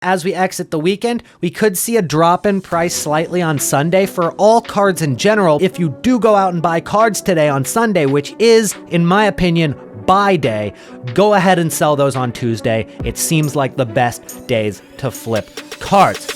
As we exit the weekend, we could see a drop in price slightly on Sunday for all cards in general. If you do go out and buy cards today on Sunday, which is, in my opinion, buy day, go ahead and sell those on Tuesday. It seems like the best days to flip cards.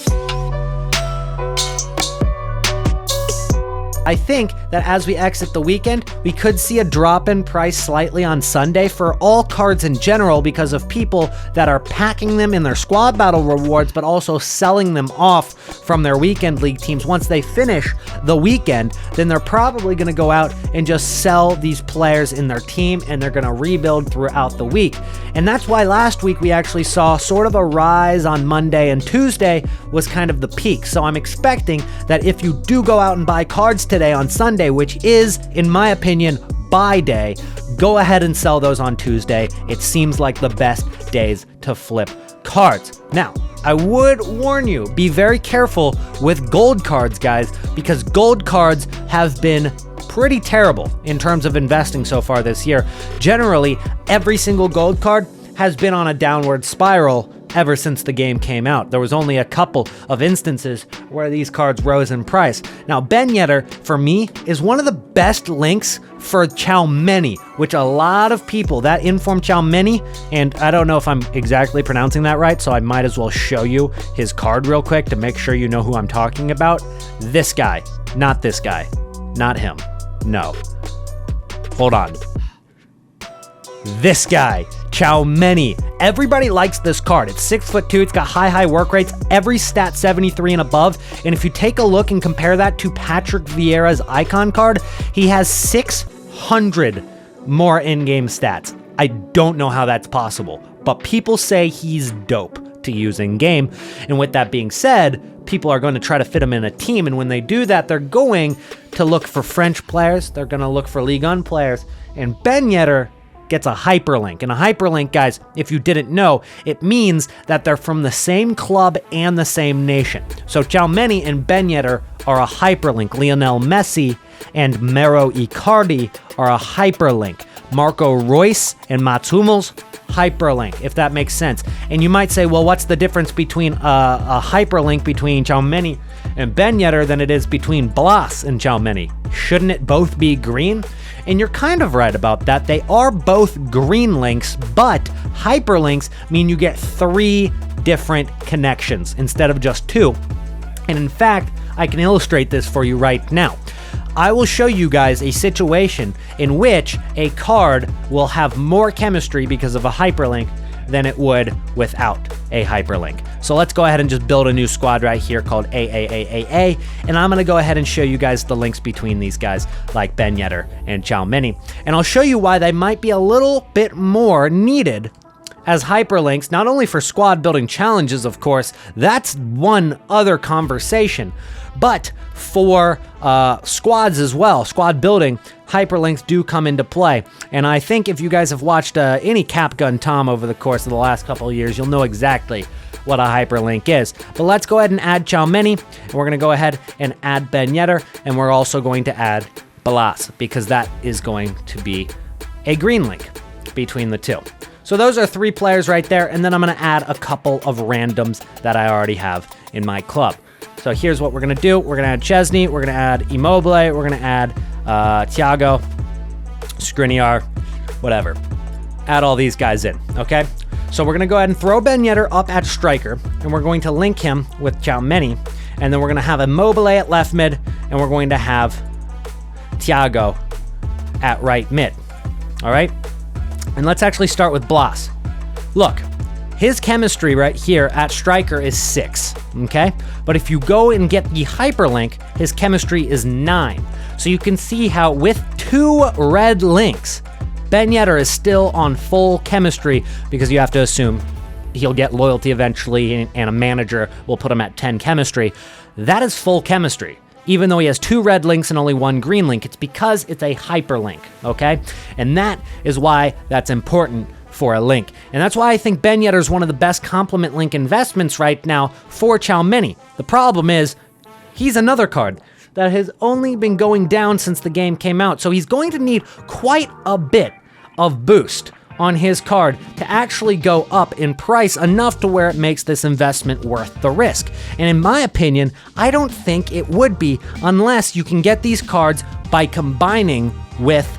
I think that as we exit the weekend, we could see a drop in price slightly on Sunday for all cards in general because of people that are packing them in their squad battle rewards, but also selling them off from their weekend league teams. Once they finish the weekend, then they're probably going to go out and just sell these players in their team, and they're going to rebuild throughout the week. And that's why last week we actually saw sort of a rise on Monday, and Tuesday was kind of the peak. So I'm expecting that if you do go out and buy cards today on Sunday, which is, in my opinion, buy day, go ahead and sell those on Tuesday. It seems like the best days to flip cards. Now, I would warn you, be very careful with gold cards, guys, because gold cards have been pretty terrible in terms of investing so far this year. Generally, every single gold card has been on a downward spiral ever since the game came out. There was only a couple of instances where these cards rose in price. Now, Ben Yedder, for me, is one of the best links for Chalmeny, which a lot of people, that informed Chalmeny, and I don't know if I'm exactly pronouncing that right, so I might as well show you his card real quick to make sure you know who I'm talking about. This guy, not this guy, not him, no. Hold on. This guy, Chalmeny. Everybody likes this card. It's 6'2", it's got high work rates, every stat 73 and above. And if you take a look and compare that to Patrick Vieira's icon card, he has 600 more in-game stats. I don't know how that's possible, but people say he's dope to use in-game. And with that being said, people are going to try to fit him in a team. And when they do that, they're going to look for French players. They're going to look for Ligue 1 players. And Ben Yedder gets a hyperlink. And a hyperlink, guys, if you didn't know, it means that they're from the same club and the same nation. So Chalmeny and Ben Yedder are a hyperlink. Lionel Messi and Mauro Icardi are a hyperlink. Marco Reus and Mats Hummels, hyperlink, if that makes sense. And you might say, well, what's the difference between a hyperlink between Chalmeny and Ben Yedder than it is between Blas and Chalmeny? Shouldn't it both be green? And you're kind of right about that. They are both green links, but hyperlinks mean you get 3 different connections instead of just 2. And in fact, I can illustrate this for you right now. I will show you guys a situation in which a card will have more chemistry because of a hyperlink than it would without a hyperlink. So let's go ahead and just build a new squad right here called AAAAA, and I'm going to go ahead and show you guys the links between these guys like Ben Yedder and Chalmeny. And I'll show you why they might be a little bit more needed as hyperlinks, not only for squad building challenges, of course, that's one other conversation, but for squads as well, squad building, hyperlinks do come into play. And I think if you guys have watched any Cap Gun Tom over the course of the last couple of years, you'll know exactly what a hyperlink is. But let's go ahead and add Chalmeny, and we're going to go ahead and add Ben Yedder, and we're also going to add Blas, because that is going to be a green link between the two. So those are 3 players right there, and then I'm going to add a couple of randoms that I already have in my club. So here's what we're going to do. We're going to add Chesney, we're going to add Immobile, we're going to add Thiago, Skriniar, whatever. Add all these guys in, okay? So we're going to go ahead and throw Ben Yedder up at striker, and we're going to link him with Chalmeny, and then we're going to have Immobile at left mid, and we're going to have Thiago at right mid, all right? And let's actually start with Blas. Look, his chemistry right here at striker is 6, okay? But if you go and get the hyperlink, his chemistry is 9. So you can see how with 2 red links, Ben Yedder is still on full chemistry, because you have to assume he'll get loyalty eventually and a manager will put him at 10 chemistry. That is full chemistry. Even though he has 2 red links and only 1 green link, it's because it's a hyperlink, okay? And that is why that's important for a link. And that's why I think Ben Yedder is one of the best complement link investments right now for Chalmeny. The problem is, he's another card that has only been going down since the game came out, so he's going to need quite a bit of boost on his card to actually go up in price enough to where it makes this investment worth the risk. And in my opinion, I don't think it would be unless you can get these cards by combining with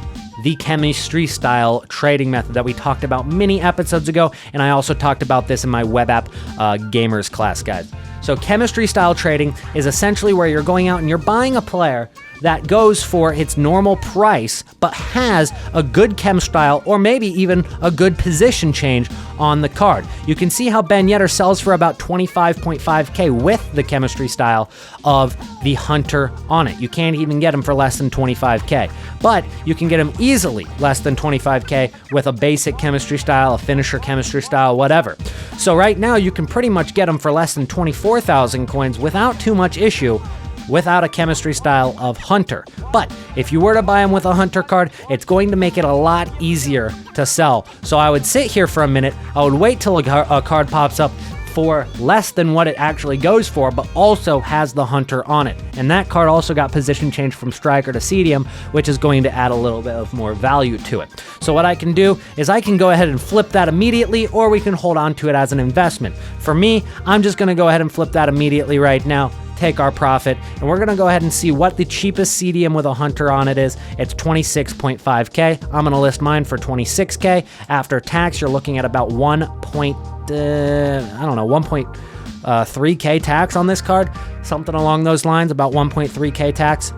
the chemistry style trading method that we talked about many episodes ago, and I also talked about this in my web app Gamerzclass guide. So chemistry style trading is essentially where you're going out and you're buying a player that goes for its normal price, but has a good chem style or maybe even a good position change on the card. You can see how Ben Yedder sells for about 25.5k with the chemistry style of the Hunter on it. You can't even get him for less than 25k, but you can get him easily less than 25k with a basic chemistry style, a finisher chemistry style, whatever. So right now you can pretty much get him for less than 24,000 coins without too much issue, without a chemistry style of Hunter. But if you were to buy him with a Hunter card, it's going to make it a lot easier to sell. So I would sit here for a minute, I would wait till a card pops up for less than what it actually goes for, but also has the Hunter on it. And that card also got position change from Striker to CDM, which is going to add a little bit of more value to it. So what I can do is I can go ahead and flip that immediately, or we can hold on to it as an investment. For me, I'm just gonna go ahead and flip that immediately right now, take our profit, and we're gonna go ahead and see what the cheapest CDM with a Hunter on it is. It's 26.5k. I'm gonna list mine for 26k. After tax, you're looking at about 1.3k tax on this card, something along those lines, about 1.3k tax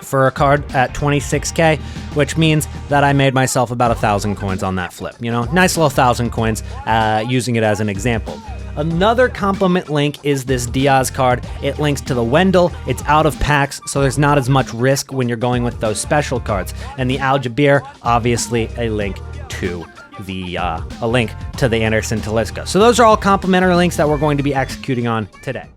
for a card at 26k, which means that I made myself about 1,000 coins on that flip. You know, nice little 1,000 coins, using it as an example. Another compliment link is this Diaz card. It links to the Wendell. It's out of packs, so there's not as much risk when you're going with those special cards. And the Al Jabir, obviously a link to the Anderson Talisca. So those are all complimentary links that we're going to be executing on today.